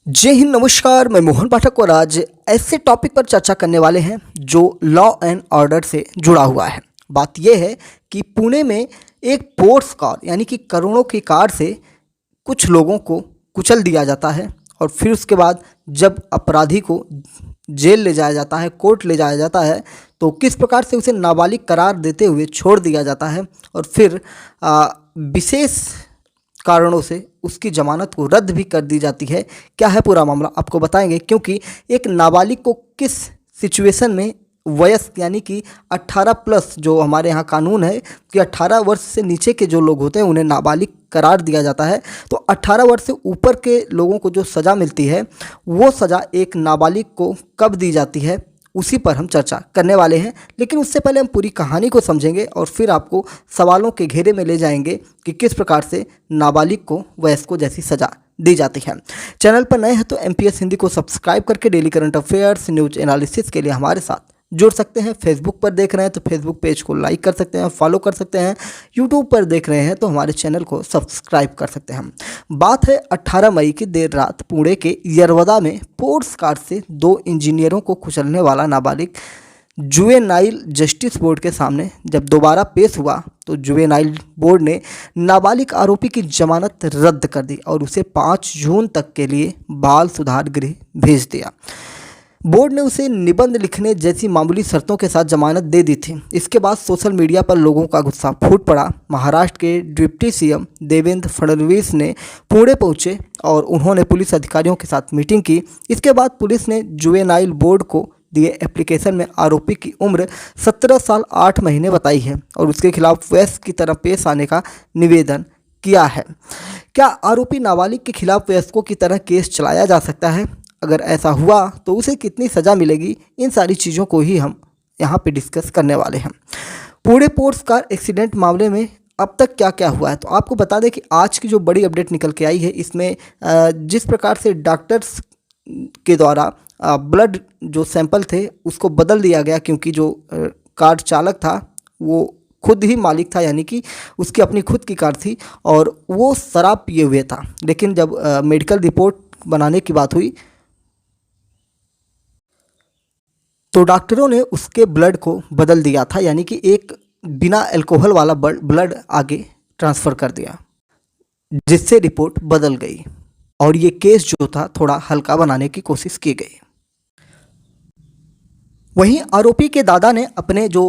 जय हिंद, नमस्कार। मैं मोहन पाठक और आज ऐसे टॉपिक पर चर्चा करने वाले हैं जो लॉ एंड ऑर्डर से जुड़ा हुआ है। बात यह है कि पुणे में एक स्पोर्ट्स कार यानी कि करोड़ों की कार से कुछ लोगों को कुचल दिया जाता है और फिर उसके बाद जब अपराधी को जेल ले जाया जाता है, कोर्ट ले जाया जाता है, तो किस प्रकार से उसे नाबालिग करार देते हुए छोड़ दिया जाता है और फिर विशेष कारणों से उसकी ज़मानत को रद्द भी कर दी जाती है। क्या है पूरा मामला आपको बताएंगे, क्योंकि एक नाबालिग को किस सिचुएशन में वयस्क यानी कि 18 प्लस जो हमारे यहाँ कानून है कि 18 वर्ष से नीचे के जो लोग होते हैं उन्हें नाबालिग करार दिया जाता है, तो 18 वर्ष से ऊपर के लोगों को जो सज़ा मिलती है वो सज़ा एक नाबालिग को कब दी जाती है, उसी पर हम चर्चा करने वाले हैं। लेकिन उससे पहले हम पूरी कहानी को समझेंगे और फिर आपको सवालों के घेरे में ले जाएंगे कि किस प्रकार से नाबालिग को वयस्कों जैसी सज़ा दी जाती है। चैनल पर नए हैं तो MPS हिंदी को सब्सक्राइब करके daily current affairs, news analysis के लिए हमारे साथ जुड़ सकते हैं। फेसबुक पर देख रहे हैं तो फेसबुक पेज को लाइक कर सकते हैं, फॉलो कर सकते हैं। यूट्यूब पर देख रहे हैं तो हमारे चैनल को सब्सक्राइब कर सकते हैं। बात है 18 मई की देर रात पुणे के यरवदा में स्पोर्ट्स कार से 2 इंजीनियरों को कुचलने वाला नाबालिग जुवेनाइल जस्टिस बोर्ड के सामने जब दोबारा पेश हुआ तो जुवेनाइल बोर्ड ने नाबालिग आरोपी की जमानत रद्द कर दी और उसे 5 जून तक के लिए बाल सुधार गृह भेज दिया। बोर्ड ने उसे निबंध लिखने जैसी मामूली शर्तों के साथ जमानत दे दी थी। इसके बाद सोशल मीडिया पर लोगों का गुस्सा फूट पड़ा। महाराष्ट्र के डिप्टी CM देवेंद्र फडणवीस ने पुणे पहुंचे और उन्होंने पुलिस अधिकारियों के साथ मीटिंग की। इसके बाद पुलिस ने जुवेनाइल बोर्ड को दिए एप्लीकेशन में आरोपी की उम्र 17 साल 8 महीने बताई है और उसके खिलाफ वयस्क की तरह पेश आने का निवेदन किया है। क्या आरोपी नाबालिग के खिलाफ वयस्कों की तरह केस चलाया जा सकता है? अगर ऐसा हुआ तो उसे कितनी सज़ा मिलेगी? इन सारी चीज़ों को ही हम यहाँ पे डिस्कस करने वाले हैं। पुणे स्पोर्ट्स कार एक्सीडेंट मामले में अब तक क्या क्या हुआ है, तो आपको बता दें कि आज की जो बड़ी अपडेट निकल के आई है इसमें जिस प्रकार से डॉक्टर्स के द्वारा ब्लड जो सैंपल थे उसको बदल दिया गया, क्योंकि जो कार चालक था वो खुद ही मालिक था, यानी कि उसकी अपनी खुद की कार थी और वो शराब पिए हुए था। लेकिन जब मेडिकल रिपोर्ट बनाने की बात हुई तो डॉक्टरों ने उसके ब्लड को बदल दिया था, यानी कि एक बिना अल्कोहल वाला ब्लड आगे ट्रांसफ़र कर दिया, जिससे रिपोर्ट बदल गई और ये केस जो था थोड़ा हल्का बनाने की कोशिश की गई। वहीं आरोपी के दादा ने अपने जो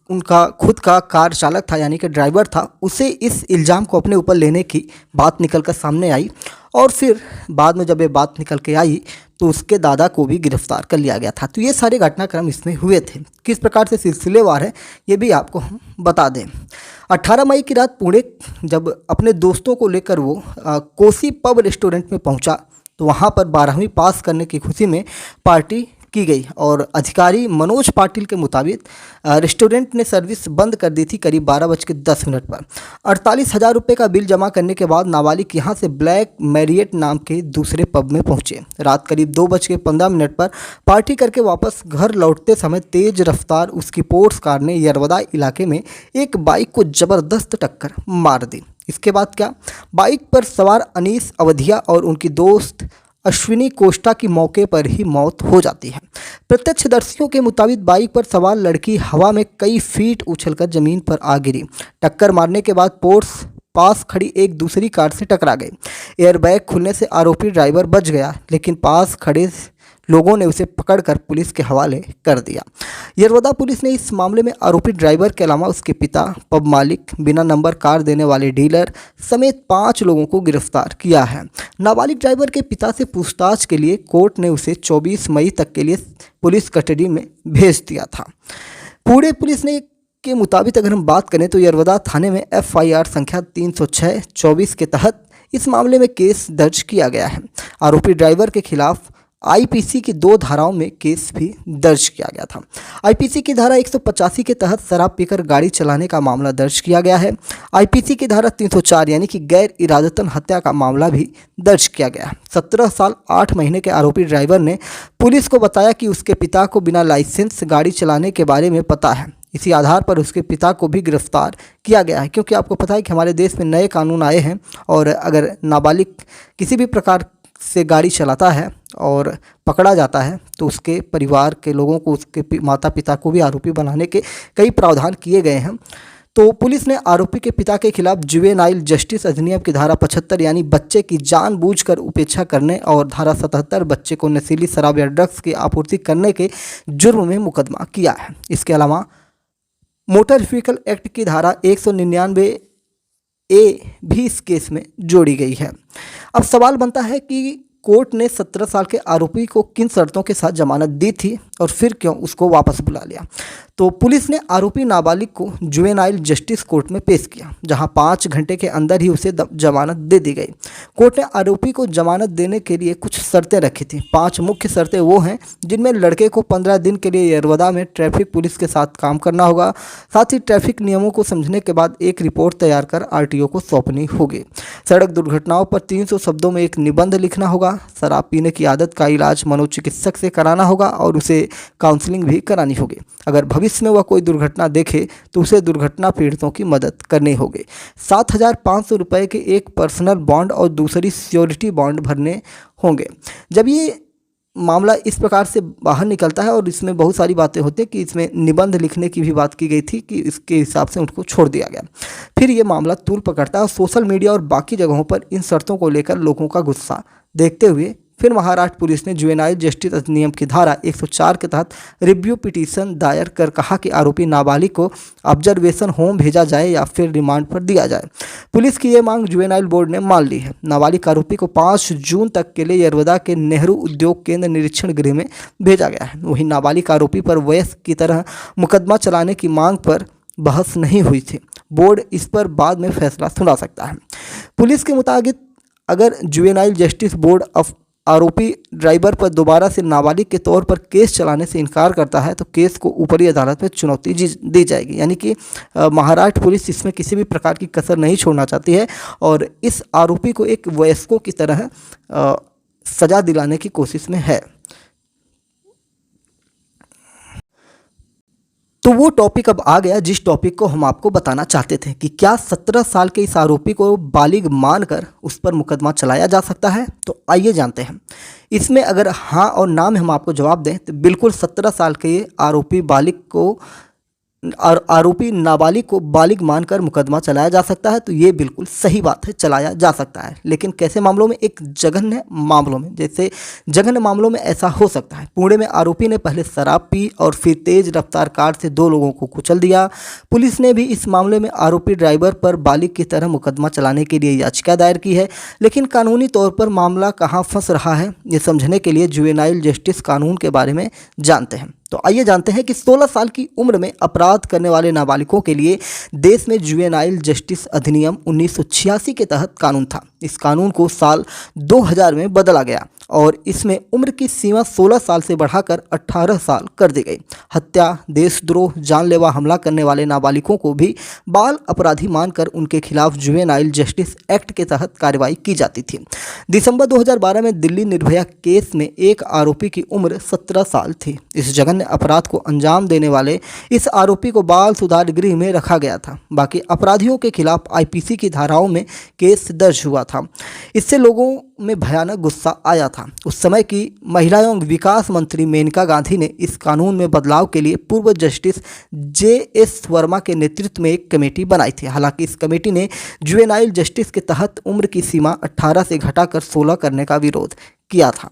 उनका खुद का कार चालक था यानी कि ड्राइवर था, उसे इस इल्ज़ाम को अपने ऊपर लेने की बात निकल कर सामने आई और फिर बाद में जब ये बात निकल के आई तो उसके दादा को भी गिरफ्तार कर लिया गया था। तो ये सारे घटनाक्रम इसमें हुए थे। किस प्रकार से सिलसिलेवार है ये भी आपको हम बता दें। 18 मई की रात पुणे जब अपने दोस्तों को लेकर वो कोसी पब रेस्टोरेंट में पहुंचा तो वहां पर 12वीं पास करने की खुशी में पार्टी की गई और अधिकारी मनोज पाटिल के मुताबिक रेस्टोरेंट ने सर्विस बंद कर दी थी करीब 12:10 पर। 48,000 रुपये का बिल जमा करने के बाद नाबालिग यहाँ से ब्लैक मैरियट नाम के दूसरे पब में पहुँचे। रात करीब 2:15 पर पार्टी करके वापस घर लौटते समय तेज रफ्तार उसकी स्पोर्ट्स कार ने यरवदा इलाके में एक बाइक को ज़बरदस्त टक्कर मार दी। इसके बाद क्या, बाइक पर सवार अनीस अवधिया और उनकी दोस्त अश्विनी कोष्टा की मौके पर ही मौत हो जाती है। प्रत्यक्षदर्शियों के मुताबिक बाइक पर सवार लड़की हवा में कई फीट उछलकर जमीन पर आ गिरी। टक्कर मारने के बाद पोर्स पास खड़ी एक दूसरी कार से टकरा गई। एयरबैग खुलने से आरोपी ड्राइवर बच गया, लेकिन पास खड़े लोगों ने उसे पकड़कर पुलिस के हवाले कर दिया। यरवदा पुलिस ने इस मामले में आरोपी ड्राइवर के अलावा उसके पिता, पब मालिक, बिना नंबर कार देने वाले डीलर समेत 5 लोगों को गिरफ्तार किया है। नाबालिग ड्राइवर के पिता से पूछताछ के लिए कोर्ट ने उसे 24 मई तक के लिए पुलिस कस्टडी में भेज दिया था। पुणे पुलिस ने के मुताबिक अगर हम बात करें तो यरवदा थाने में FIR संख्या 306/24 के तहत इस मामले में केस दर्ज किया गया है। आरोपी ड्राइवर के खिलाफ IPC की 2 धाराओं में केस भी दर्ज किया गया था। IPC की धारा 185 के तहत शराब पीकर गाड़ी चलाने का मामला दर्ज किया गया है। IPC की धारा 304 यानी कि गैर इरादतन हत्या का मामला भी दर्ज किया गया है। 17 साल 8 महीने के आरोपी ड्राइवर ने पुलिस को बताया कि उसके पिता को बिना लाइसेंस गाड़ी चलाने के बारे में पता है। इसी आधार पर उसके पिता को भी गिरफ्तार किया गया है, क्योंकि आपको पता है कि हमारे देश में नए कानून आए हैं और अगर नाबालिग किसी भी प्रकार से गाड़ी चलाता है और पकड़ा जाता है तो उसके परिवार के लोगों को, उसके माता पिता को भी आरोपी बनाने के कई प्रावधान किए गए हैं। तो पुलिस ने आरोपी के पिता के खिलाफ जुवेनाइल जस्टिस अधिनियम की धारा 75 यानी बच्चे की जानबूझकर उपेक्षा करने और धारा 77 बच्चे को नशीली शराब या ड्रग्स की आपूर्ति करने के जुर्म में मुकदमा किया है। इसके अलावा मोटर व्हीकल एक्ट की धारा 199 ए भी इस केस में जोड़ी गई है। अब सवाल बनता है कि कोर्ट ने 17 साल के आरोपी को किन शर्तों के साथ जमानत दी थी और फिर क्यों उसको वापस बुला लिया। तो पुलिस ने आरोपी नाबालिग को जुवेनाइल जस्टिस कोर्ट में पेश किया, जहां 5 घंटे के अंदर ही उसे जमानत दे दी गई। कोर्ट ने आरोपी को जमानत देने के लिए कुछ शर्तें रखी थी। 5 मुख्य शर्तें वो हैं जिनमें लड़के को 15 दिन के लिए यरवदा में ट्रैफिक पुलिस के साथ काम करना होगा। साथ ही ट्रैफिक नियमों को समझने के बाद एक रिपोर्ट तैयार कर RTO को सौंपनी होगी। सड़क दुर्घटनाओं पर 300 शब्दों में एक निबंध लिखना होगा। शराब पीने की आदत का इलाज मनोचिकित्सक से कराना होगा और उसे काउंसलिंग भी करानी होगी। अगर भविष्य में वह कोई दुर्घटना देखे तो उसे दुर्घटना पीड़ितों की मदद करनी होगी। 7,500 रुपये के एक पर्सनल बॉन्ड और दूसरी सिक्योरिटी बॉन्ड भरने होंगे। जब ये मामला इस प्रकार से बाहर निकलता है और इसमें बहुत सारी बातें होती हैं कि इसमें निबंध लिखने की भी बात की गई थी कि इसके हिसाब से उनको छोड़ दिया गया। फिर ये मामला तूल पकड़ता है और सोशल मीडिया और बाकी जगहों पर इन शर्तों को लेकर लोगों का गुस्सा देखते हुए फिर महाराष्ट्र पुलिस ने जुवेनाइल जस्टिस अधिनियम की धारा 104 के तहत रिव्यू पिटीशन दायर कर कहा कि आरोपी नाबालिग को ऑब्जर्वेशन होम भेजा जाए या फिर रिमांड पर दिया जाए। पुलिस की यह मांग जुवेनाइल बोर्ड ने मान ली है। नाबालिग आरोपी को 5 जून तक के लिए यरवदा के नेहरू उद्योग केंद्र निरीक्षण गृह में भेजा गया है। वहीं नाबालिग आरोपी पर वयस्क की तरह मुकदमा चलाने की मांग पर बहस नहीं हुई थी। बोर्ड इस पर बाद में फैसला सुना सकता है। पुलिस के मुताबिक अगर जुवेनाइल जस्टिस बोर्ड आरोपी ड्राइवर पर दोबारा से नाबालिग के तौर पर केस चलाने से इनकार करता है तो केस को ऊपरी अदालत में चुनौती दी जाएगी। यानी कि महाराष्ट्र पुलिस इसमें किसी भी प्रकार की कसर नहीं छोड़ना चाहती है और इस आरोपी को एक वयस्कों की तरह सजा दिलाने की कोशिश में है। तो वो टॉपिक अब आ गया जिस टॉपिक को हम आपको बताना चाहते थे कि क्या 17 साल के इस आरोपी को बालिग मानकर उस पर मुकदमा चलाया जा सकता है। तो आइए जानते हैं। इसमें अगर हाँ और ना में हम आपको जवाब दें तो बिल्कुल 17 साल के आरोपी नाबालिग को बालिग मानकर मुकदमा चलाया जा सकता है। तो ये बिल्कुल सही बात है, चलाया जा सकता है। लेकिन कैसे मामलों में? एक जघन्य मामलों में। जैसे जघन्य मामलों में ऐसा हो सकता है, पुणे में आरोपी ने पहले शराब पी और फिर तेज रफ्तार कार से 2 लोगों को कुचल दिया। पुलिस ने भी इस मामले में आरोपी ड्राइवर पर बालिग की तरह मुकदमा चलाने के लिए याचिका दायर की है। लेकिन कानूनी तौर पर मामला कहाँ फंस रहा है ये समझने के लिए जुवेनाइल जस्टिस कानून के बारे में जानते हैं। तो आइए जानते हैं कि 16 साल की उम्र में अपराध करने वाले नाबालिगों के लिए देश में जुवेनाइल जस्टिस अधिनियम 1986 के तहत कानून था। इस कानून को साल 2000 में बदला गया और इसमें उम्र की सीमा 16 साल से बढ़ाकर 18 साल कर दी गई। हत्या, देशद्रोह, जानलेवा हमला करने वाले नाबालिगों को भी बाल अपराधी मानकर उनके खिलाफ जुवेनाइल जस्टिस एक्ट के तहत कार्रवाई की जाती थी। दिसंबर 2012 में दिल्ली निर्भया केस में एक आरोपी की उम्र 17 साल थी। इस जघन्य अपराध को अंजाम देने वाले इस आरोपी को बाल सुधार गृह में रखा गया था। बाकी अपराधियों के खिलाफ IPC की धाराओं में केस दर्ज हुआ था। इससे लोगों में भयानक गुस्सा आया था। उस समय की महिला एवं विकास मंत्री मेनका गांधी ने इस कानून में बदलाव के लिए पूर्व जस्टिस JS वर्मा के नेतृत्व में एक कमेटी बनाई थी। हालांकि इस कमेटी ने जुवेनाइल जस्टिस के तहत उम्र की सीमा 18 से घटाकर 16 करने का विरोध किया था।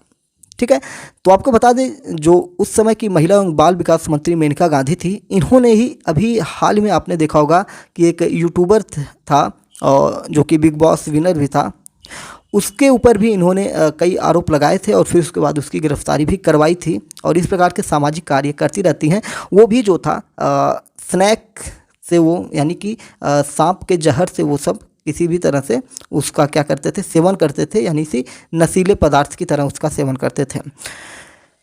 ठीक है, तो आपको बता दें जो उस समय की महिला एवं बाल विकास मंत्री मेनका गांधी थी, इन्होंने ही अभी हाल में आपने देखा होगा कि एक यूट्यूबर था और जो कि बिग बॉस विनर भी था, उसके ऊपर भी इन्होंने कई आरोप लगाए थे और फिर उसके बाद उसकी गिरफ्तारी भी करवाई थी। और इस प्रकार के सामाजिक कार्य करती रहती हैं। वो भी जो था स्नैक से वो यानी कि सांप के जहर से वो सब किसी भी तरह से उसका क्या करते थे, सेवन करते थे, यानी सी नशीले पदार्थ की तरह उसका सेवन करते थे।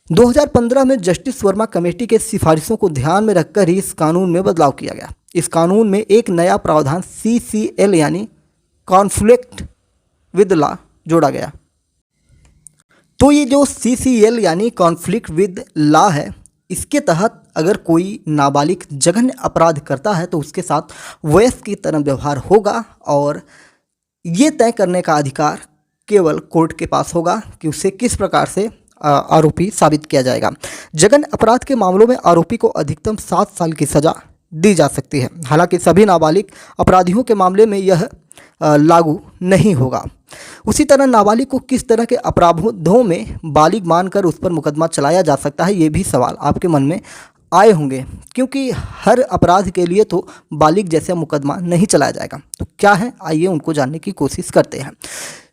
2015 में जस्टिस वर्मा कमेटी के सिफारिशों को ध्यान में रखकर ही इस कानून में बदलाव किया गया। इस कानून में एक नया प्रावधान CCL यानी कॉन्फ्लिक्ट विद लॉ जोड़ा गया। तो ये जो CCL यानी कॉन्फ्लिक्ट विद लॉ है, इसके तहत अगर कोई नाबालिग जघन्य अपराध करता है तो उसके साथ वयस्क की तरह व्यवहार होगा और ये तय करने का अधिकार केवल कोर्ट के पास होगा कि उसे किस प्रकार से आरोपी साबित किया जाएगा। जघन्य अपराध के मामलों में आरोपी को अधिकतम 7 साल की सज़ा दी जा सकती है। हालांकि सभी नाबालिग अपराधियों के मामले में यह लागू नहीं होगा। उसी तरह नाबालिग को किस तरह के अपराधों में बालिग मानकर उस पर मुकदमा चलाया जा सकता है, ये भी सवाल आपके मन में आए होंगे, क्योंकि हर अपराध के लिए तो बालिग जैसे मुकदमा नहीं चलाया जाएगा। तो क्या है, आइए उनको जानने की कोशिश करते हैं।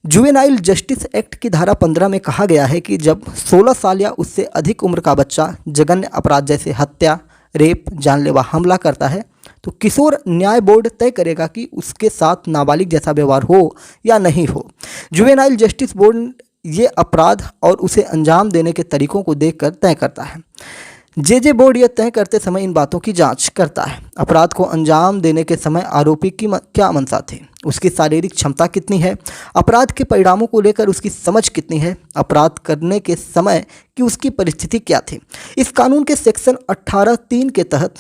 जुवेनाइल जस्टिस एक्ट की धारा 15 में कहा गया है कि जब 16 साल या उससे अधिक उम्र का बच्चा जघन्य अपराध जैसे हत्या, रेप, जानलेवा हमला करता है तो किशोर न्याय बोर्ड तय करेगा कि उसके साथ नाबालिग जैसा व्यवहार हो या नहीं हो। जुवेनाइल जस्टिस बोर्ड ये अपराध और उसे अंजाम देने के तरीकों को देखकर तय करता है। जे बोर्ड यह तय करते समय इन बातों की जांच करता है। अपराध को अंजाम देने के समय आरोपी की क्या मंशा थी, उसकी शारीरिक क्षमता कितनी है, अपराध के परिणामों को लेकर उसकी समझ कितनी है, अपराध करने के समय की उसकी परिस्थिति क्या थी। इस कानून के सेक्शन 18(3) के तहत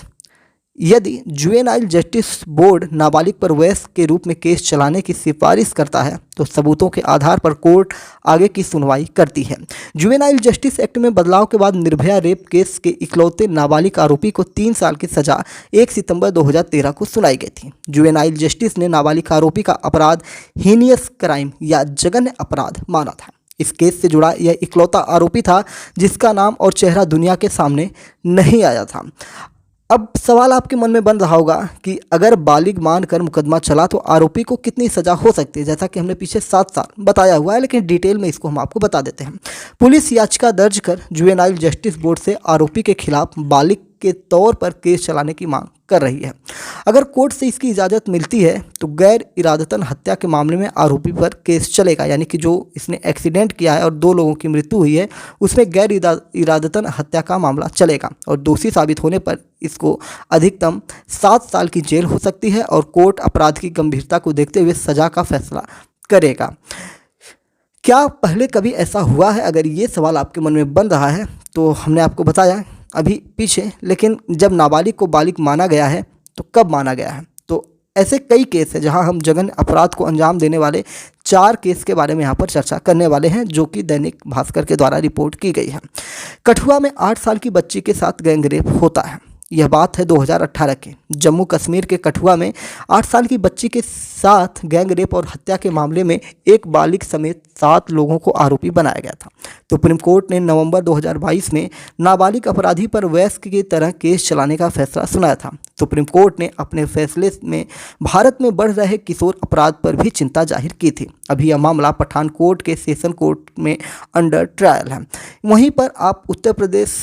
यदि जुवेनाइल जस्टिस बोर्ड नाबालिग पर वयस्क के रूप में केस चलाने की सिफारिश करता है तो सबूतों के आधार पर कोर्ट आगे की सुनवाई करती है। जुवेनाइल जस्टिस एक्ट में बदलाव के बाद निर्भया रेप केस के इकलौते नाबालिग आरोपी को 3 साल की सजा 1 सितंबर 2013 को सुनाई गई थी। जुवेनाइल जस्टिस ने नाबालिग आरोपी का अपराध हीनियस क्राइम या जघन्य अपराध माना था। इस केस से जुड़ा यह इकलौता आरोपी था जिसका नाम और चेहरा दुनिया के सामने नहीं आया था। अब सवाल आपके मन में बन रहा होगा कि अगर बालिग मानकर मुकदमा चला तो आरोपी को कितनी सज़ा हो सकती है। जैसा कि हमने पीछे 7 साल बताया हुआ है, लेकिन डिटेल में इसको हम आपको बता देते हैं। पुलिस याचिका दर्ज कर जुवेनाइल जस्टिस बोर्ड से आरोपी के खिलाफ बालिग के तौर पर केस चलाने की मांग कर रही है। अगर कोर्ट से इसकी इजाज़त मिलती है तो गैर इरादतन हत्या के मामले में आरोपी पर केस चलेगा, यानी कि जो इसने एक्सीडेंट किया है और 2 लोगों की मृत्यु हुई है उसमें गैर इरादतन हत्या का मामला चलेगा और दोषी साबित होने पर इसको अधिकतम 7 साल की जेल हो सकती है और कोर्ट अपराध की गंभीरता को देखते हुए सजा का फैसला करेगा। क्या पहले कभी ऐसा हुआ है? अगर ये सवाल आपके मन में बन रहा है तो हमने आपको बताया अभी पीछे, लेकिन जब नाबालिग को बालिग माना गया है तो कब माना गया है? तो ऐसे कई केस हैं जहां हम जघन्य अपराध को अंजाम देने वाले 4 केस के बारे में यहाँ पर चर्चा करने वाले हैं जो कि दैनिक भास्कर के द्वारा रिपोर्ट की गई है। कठुआ में 8 साल की बच्ची के साथ गैंगरेप होता है। यह बात है 2018 की। जम्मू कश्मीर के कठुआ में 8 साल की बच्ची के साथ गैंगरेप और हत्या के मामले में एक बालिग समेत 7 लोगों को आरोपी बनाया गया था। सुप्रीम कोर्ट ने नवंबर 2022 में नाबालिग अपराधी पर वयस्क की तरह केस चलाने का फैसला सुनाया था। सुप्रीम कोर्ट ने अपने फैसले में भारत में बढ़ रहे किशोर अपराध पर भी चिंता जाहिर की थी। अभी यह मामला पठानकोट के सेशन कोर्ट में अंडर ट्रायल है। वहीं पर आप उत्तर प्रदेश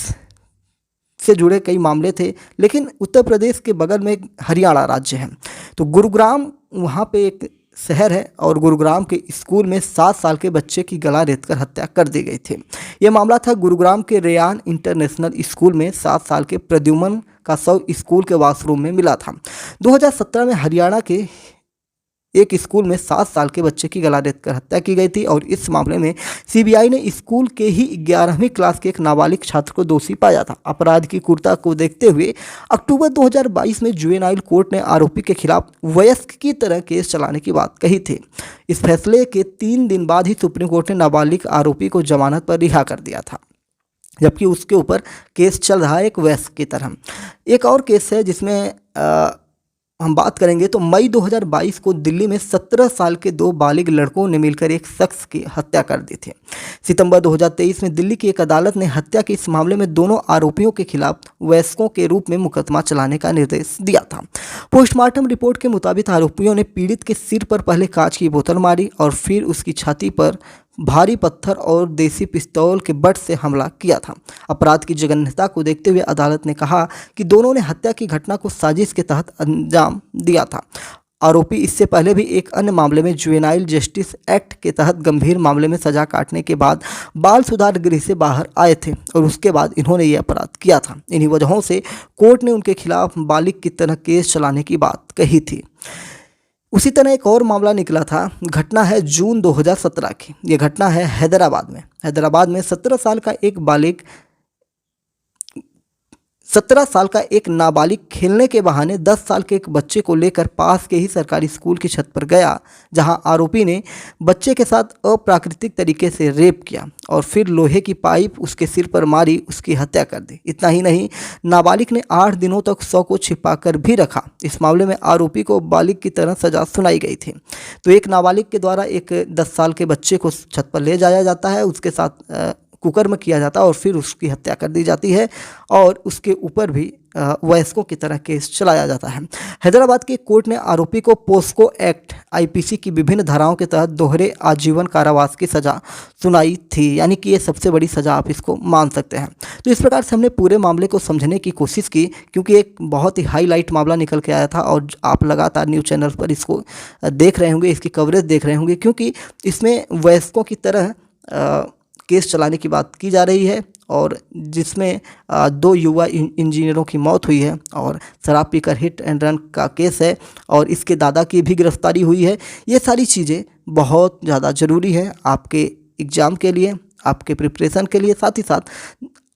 से जुड़े कई मामले थे, लेकिन उत्तर प्रदेश के बगल में हरियाणा राज्य है तो गुरुग्राम वहाँ पे एक शहर है और गुरुग्राम के स्कूल में 7 साल के बच्चे की गला रेतकर हत्या कर दी गई थी। ये मामला था गुरुग्राम के रेयान इंटरनेशनल स्कूल में 7 साल के प्रद्युमन का शव स्कूल के वॉशरूम में मिला था। 2017 में हरियाणा के एक स्कूल में 7 साल के बच्चे की गला रेतकर हत्या की गई थी और इस मामले में सीबीआई ने स्कूल के ही 11वीं क्लास के एक नाबालिग छात्र को दोषी पाया था। अपराध की क्रूरता को देखते हुए अक्टूबर 2022 में जुवेनाइल कोर्ट ने आरोपी के खिलाफ वयस्क की तरह केस चलाने की बात कही थी। इस फैसले के 3 दिन बाद ही सुप्रीम कोर्ट ने नाबालिग आरोपी को जमानत पर रिहा कर दिया था, जबकि उसके ऊपर केस चल रहा है एक वयस्क की तरह। एक और केस है जिसमें हम बात करेंगे तो मई 2022 को दिल्ली में 17 साल के 2 बालिग लड़कों ने मिलकर एक शख्स की हत्या कर दी थी। सितंबर 2023 में दिल्ली की एक अदालत ने हत्या के इस मामले में दोनों आरोपियों के खिलाफ वयस्कों के रूप में मुकदमा चलाने का निर्देश दिया था। पोस्टमार्टम रिपोर्ट के मुताबिक आरोपियों ने पीड़ित के सिर पर पहले कांच की बोतल मारी और फिर उसकी छाती पर भारी पत्थर और देसी पिस्तौल के बट से हमला किया था। अपराध की जघन्यता को देखते हुए अदालत ने कहा कि दोनों ने हत्या की घटना को साजिश के तहत अंजाम दिया था। आरोपी इससे पहले भी एक अन्य मामले में जुवेनाइल जस्टिस एक्ट के तहत गंभीर मामले में सजा काटने के बाद बाल सुधार गृह से बाहर आए थे और उसके बाद इन्होंने ये अपराध किया था। इन्हीं वजहों से कोर्ट ने उनके खिलाफ बालिग की तरह केस चलाने की बात कही थी। उसी तरह एक और मामला निकला था। घटना है जून 2017 की। ये घटना है हैदराबाद में। हैदराबाद में 17 साल का एक बालिग 17 साल का एक नाबालिग खेलने के बहाने 10 साल के एक बच्चे को लेकर पास के ही सरकारी स्कूल की छत पर गया, जहां आरोपी ने बच्चे के साथ अप्राकृतिक तरीके से रेप किया और फिर लोहे की पाइप उसके सिर पर मारी, उसकी हत्या कर दी। इतना ही नहीं, नाबालिग ने 8 दिनों तक शव को छिपाकर भी रखा। इस मामले में आरोपी को बालिग की तरह सजा सुनाई गई थी। तो एक नाबालिग के द्वारा एक 10 साल के बच्चे को छत पर ले जाया जाता है, उसके साथ कुकर्म किया जाता है और फिर उसकी हत्या कर दी जाती है और उसके ऊपर भी वयस्कों की तरह केस चलाया जाता है। हैदराबाद की कोर्ट ने आरोपी को पोस्को एक्ट आईपीसी की विभिन्न धाराओं के तहत दोहरे आजीवन कारावास की सज़ा सुनाई थी, यानी कि ये सबसे बड़ी सज़ा आप इसको मान सकते हैं। तो इस प्रकार से हमने पूरे मामले को समझने की कोशिश की, क्योंकि एक बहुत ही हाईलाइट मामला निकल के आया था और आप लगातार न्यूज़ चैनल पर इसको देख रहे होंगे, इसकी कवरेज देख रहे होंगे, क्योंकि इसमें वयस्कों की तरह केस चलाने की बात की जा रही है और जिसमें 2 युवा इंजीनियरों की मौत हुई है और शराब पीकर हिट एंड रन का केस है और इसके दादा की भी गिरफ्तारी हुई है। ये सारी चीज़ें बहुत ज़्यादा ज़रूरी है आपके एग्ज़ाम के लिए, आपके प्रिपरेशन के लिए, साथ ही साथ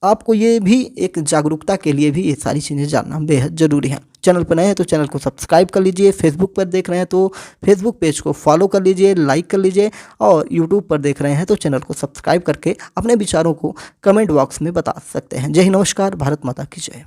आपको ये भी एक जागरूकता के लिए भी ये सारी चीज़ें जानना बेहद ज़रूरी है। चैनल पर नए हैं तो चैनल को सब्सक्राइब कर लीजिए, फेसबुक पर देख रहे हैं तो फेसबुक पेज को फॉलो कर लीजिए, लाइक कर लीजिए और यूट्यूब पर देख रहे हैं तो चैनल को सब्सक्राइब करके अपने विचारों को कमेंट बॉक्स में बता सकते हैं। जय हिंद, नमस्कार, भारत माता की जय।